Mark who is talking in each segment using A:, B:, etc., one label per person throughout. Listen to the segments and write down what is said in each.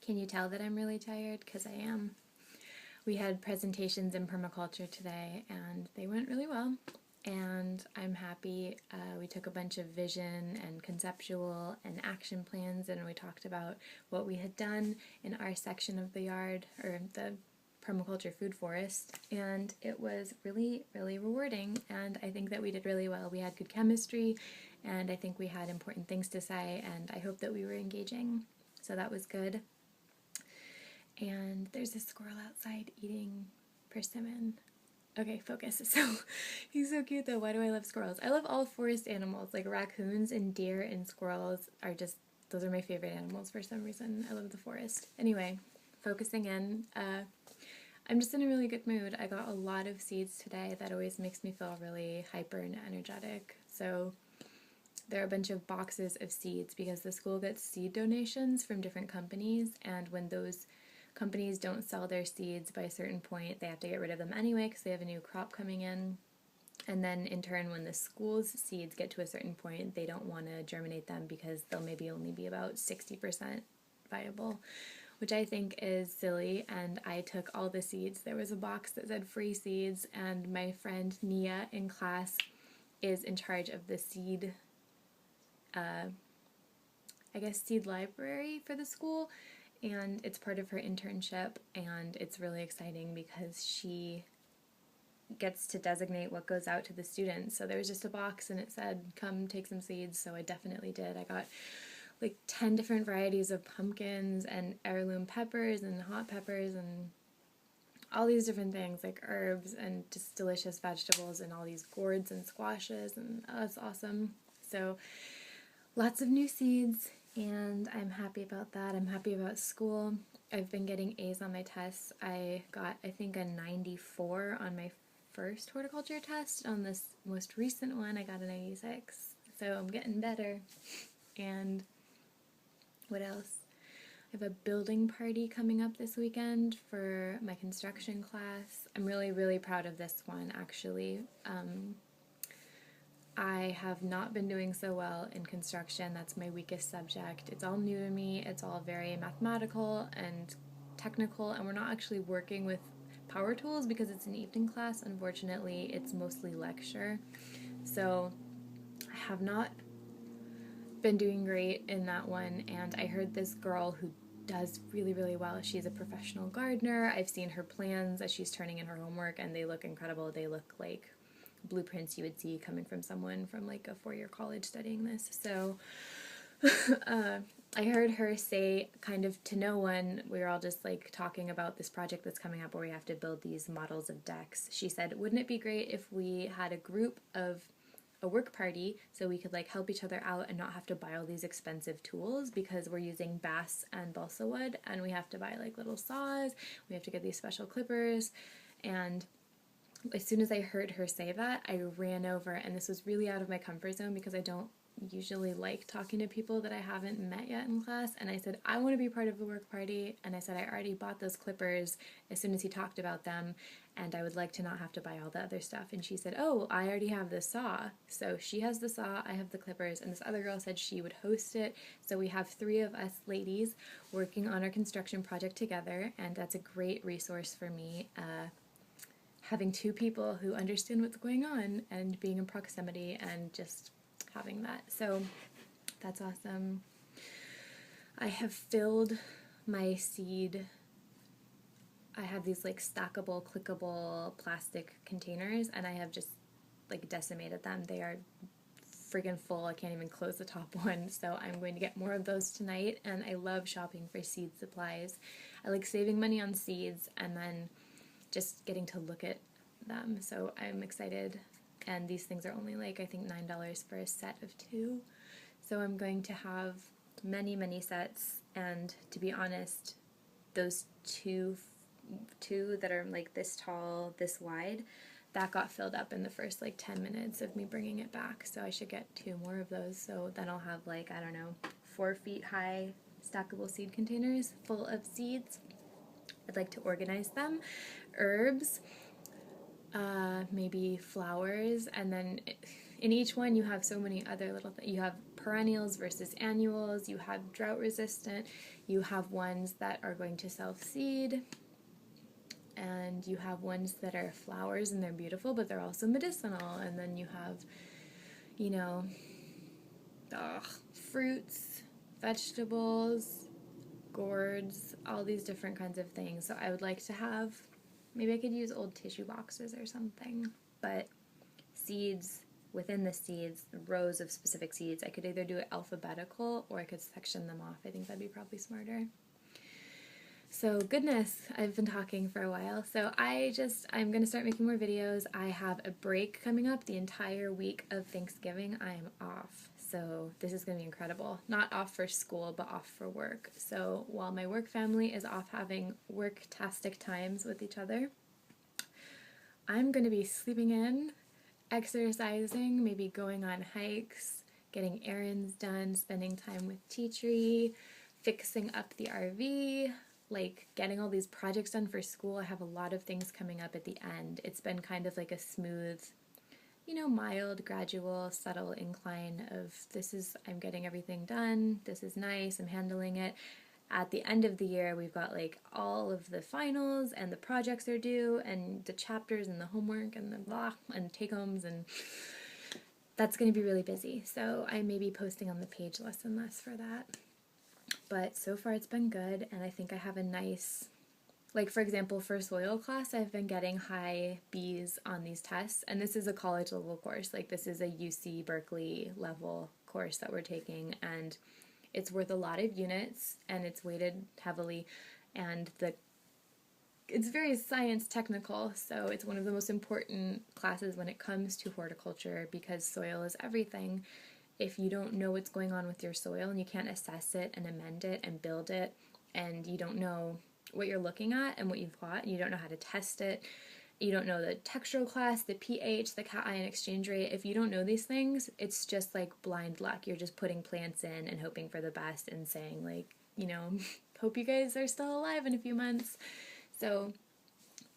A: Can you tell that I'm really tired? Because I am. We had presentations in permaculture today and they went really well. And I'm happy. We took a bunch of vision and conceptual and action plans and we talked about what we had done in our section of the yard, or the permaculture food forest, and it was really, really rewarding, and I think that we did really well. We had good chemistry, and I think we had important things to say, and I hope that we were engaging, so that was good. And there's a squirrel outside eating persimmon. Okay, focus. So he's so cute though. Why do I love squirrels? I love all forest animals, like raccoons and deer and squirrels are just, those are my favorite animals for some reason. I love the forest. Anyway, focusing in. I'm just in a really good mood. I got a lot of seeds today. That always makes me feel really hyper and energetic. So there are a bunch of boxes of seeds because the school gets seed donations from different companies, and when those companies don't sell their seeds by a certain point, they have to get rid of them anyway because they have a new crop coming in. And then in turn, when the school's seeds get to a certain point, they don't want to germinate them because they'll maybe only be about 60% viable, which I think is silly, and I took all the seeds. There was a box that said free seeds, and my friend Nia in class is in charge of the seed, seed library for the school, and it's part of her internship, and it's really exciting because she gets to designate what goes out to the students. So there was just a box and it said, come take some seeds, so I definitely did. I got like 10 different varieties of pumpkins and heirloom peppers and hot peppers and all these different things, like herbs and just delicious vegetables and all these gourds and squashes, and it's awesome. So lots of new seeds, and I'm happy about that. I'm happy about school. I've been getting A's on my tests. I got, I think, a 94 on my first horticulture test. On this most recent one, I got a 96. So I'm getting better. And what else? I have a building party coming up this weekend for my construction class. I'm really, really proud of this one, actually. I have not been doing so well in construction. That's my weakest subject. It's all new to me. It's all very mathematical and technical, and we're not actually working with power tools because it's an evening class. Unfortunately, it's mostly lecture. So I have not been doing great in that one, and I heard this girl who does really, really well. She's a professional gardener. I've seen her plans as she's turning in her homework, and they look incredible. They look like blueprints you would see coming from someone from like a 4-year college studying this. So I heard her say, kind of to no one, we were all just like talking about this project that's coming up where we have to build these models of decks. She said, wouldn't it be great if we had a group of a work party so we could like help each other out and not have to buy all these expensive tools, because we're using bass and balsa wood and we have to buy like little saws, we have to get these special clippers. And as soon as I heard her say that, I ran over, and this was really out of my comfort zone because I don't usually like talking to people that I haven't met yet in class, and I said, I want to be part of the work party, and I said I already bought those clippers as soon as he talked about them, and I would like to not have to buy all the other stuff. And she said, oh, I already have the saw. So she has the saw, I have the clippers, and this other girl said she would host it. So we have 3 of us ladies working on our construction project together, and that's a great resource for me. Having 2 people who understand what's going on and being in proximity and just having that. So that's awesome. I have filled my seed. I have these like stackable, clickable plastic containers, and I have just like decimated them. They are friggin' full. I can't even close the top one. So I'm going to get more of those tonight, and I love shopping for seed supplies. I like saving money on seeds and then just getting to look at them. So I'm excited, and these things are only like I think $9 for a set of 2. So I'm going to have many, many sets, and to be honest, those two that are like this tall, this wide, that got filled up in the first like 10 minutes of me bringing it back. So I should get 2 more of those. So then I'll have like, I don't know, 4 feet high stackable seed containers full of seeds. I'd like to organize them. Herbs, maybe flowers, and then in each one you have so many other little things. You have perennials versus annuals, you have drought resistant, you have ones that are going to self-seed, and you have ones that are flowers and they're beautiful, but they're also medicinal. And then you have, you know, fruits, vegetables, gourds, all these different kinds of things. So I would like to have, maybe I could use old tissue boxes or something, but seeds, within the seeds, rows of specific seeds. I could either do it alphabetical or I could section them off. I think that'd be probably smarter. So goodness, I've been talking for a while. So I'm going to start making more videos. I have a break coming up the entire week of Thanksgiving. I am off. So this is going to be incredible. Not off for school, but off for work. So while my work family is off having work-tastic times with each other, I'm going to be sleeping in, exercising, maybe going on hikes, getting errands done, spending time with Tea Tree, fixing up the RV, like getting all these projects done for school. I have a lot of things coming up at the end. It's been kind of like a smooth, you know, mild, gradual, subtle incline of I'm getting everything done, this is nice, I'm handling it. At the end of the year, we've got like all of the finals and the projects are due and the chapters and the homework and the blah and take-homes, and that's going to be really busy. So I may be posting on the page less and less for that. But so far it's been good, and I think I have a nice, like for example, for soil class, I've been getting high B's on these tests, and this is a college level course. Like this is a UC Berkeley level course that we're taking, and it's worth a lot of units, and it's weighted heavily, and it's very science technical, so it's one of the most important classes when it comes to horticulture because soil is everything. If you don't know what's going on with your soil and you can't assess it and amend it and build it, and you don't know what you're looking at and what you've got, and you don't know how to test it, you don't know the textural class, the pH, the cation exchange rate, if you don't know these things, it's just like blind luck. You're just putting plants in and hoping for the best and saying like, you know, hope you guys are still alive in a few months. So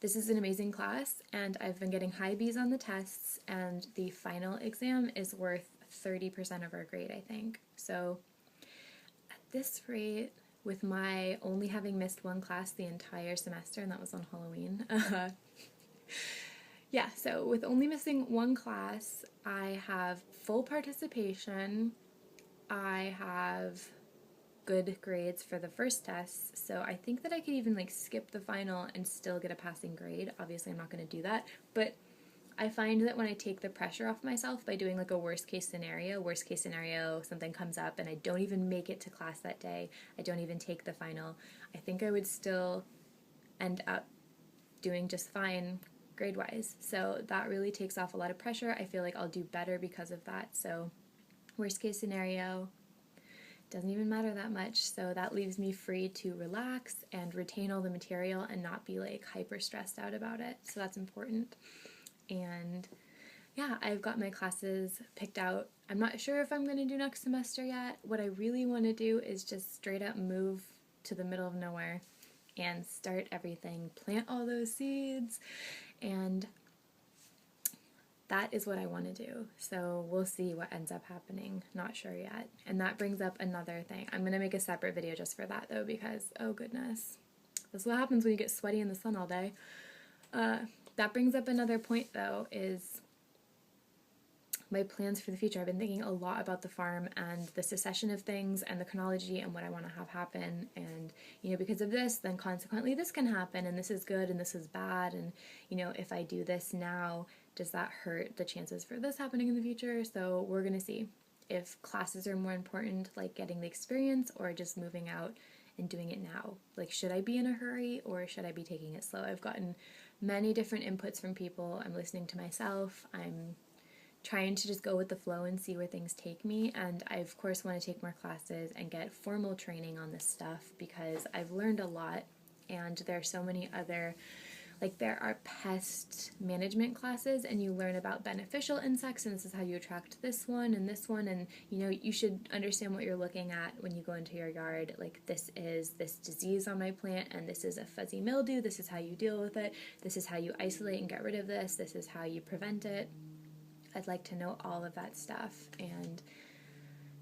A: this is an amazing class, and I've been getting high B's on the tests, and the final exam is worth 30% of our grade, I think. So at this rate, with my only having missed one class the entire semester, and that was on Halloween, yeah, so with only missing one class, I have full participation, I have good grades for the first tests, so I think that I could even like skip the final and still get a passing grade. Obviously I'm not going to do that, but I find that when I take the pressure off myself by doing like a worst case scenario, something comes up and I don't even make it to class that day, I don't even take the final, I think I would still end up doing just fine grade-wise. So that really takes off a lot of pressure. I feel like I'll do better because of that. So worst case scenario, doesn't even matter that much. So that leaves me free to relax and retain all the material and not be like hyper stressed out about it. So that's important. And yeah, I've got my classes picked out. I'm not sure if I'm going to do next semester yet. What I really want to do is just straight up move to the middle of nowhere and start everything, plant all those seeds, and that is what I want to do. So we'll see what ends up happening. Not sure yet. And that brings up another thing. I'm going to make a separate video just for that though, because oh goodness, that's what happens when you get sweaty in the sun all day. That brings up another point though, is my plans for the future. I've been thinking a lot about the farm and the succession of things and the chronology and what I want to have happen, and you know, because of this, then consequently this can happen, and this is good and this is bad, and you know, if I do this now, does that hurt the chances for this happening in the future? So we're gonna see if classes are more important, like getting the experience, or just moving out and doing it now. Like, should I be in a hurry or should I be taking it slow? I've gotten many different inputs from people. I'm listening to myself. I'm trying to just go with the flow and see where things take me, and I of course want to take more classes and get formal training on this stuff because I've learned a lot, and there are so many other, like there are pest management classes and you learn about beneficial insects and this is how you attract this one, and you know, you should understand what you're looking at when you go into your yard. Like, this is this disease on my plant and this is a fuzzy mildew, this is how you deal with it, this is how you isolate and get rid of this is how you prevent it. I'd like to know all of that stuff, and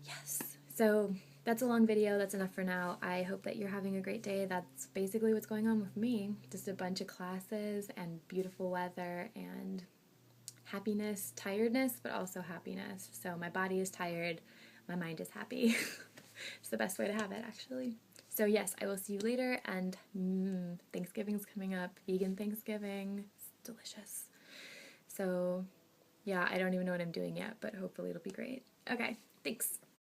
A: Yes. So that's a long video. That's enough for now. I hope that you're having a great day. That's basically what's going on with me. Just a bunch of classes and beautiful weather and happiness, tiredness, but also happiness. So my body is tired, my mind is happy. It's the best way to have it, actually. So yes, I will see you later, and Thanksgiving's coming up, vegan Thanksgiving. It's delicious. So yeah, I don't even know what I'm doing yet, but hopefully it'll be great. Okay, thanks.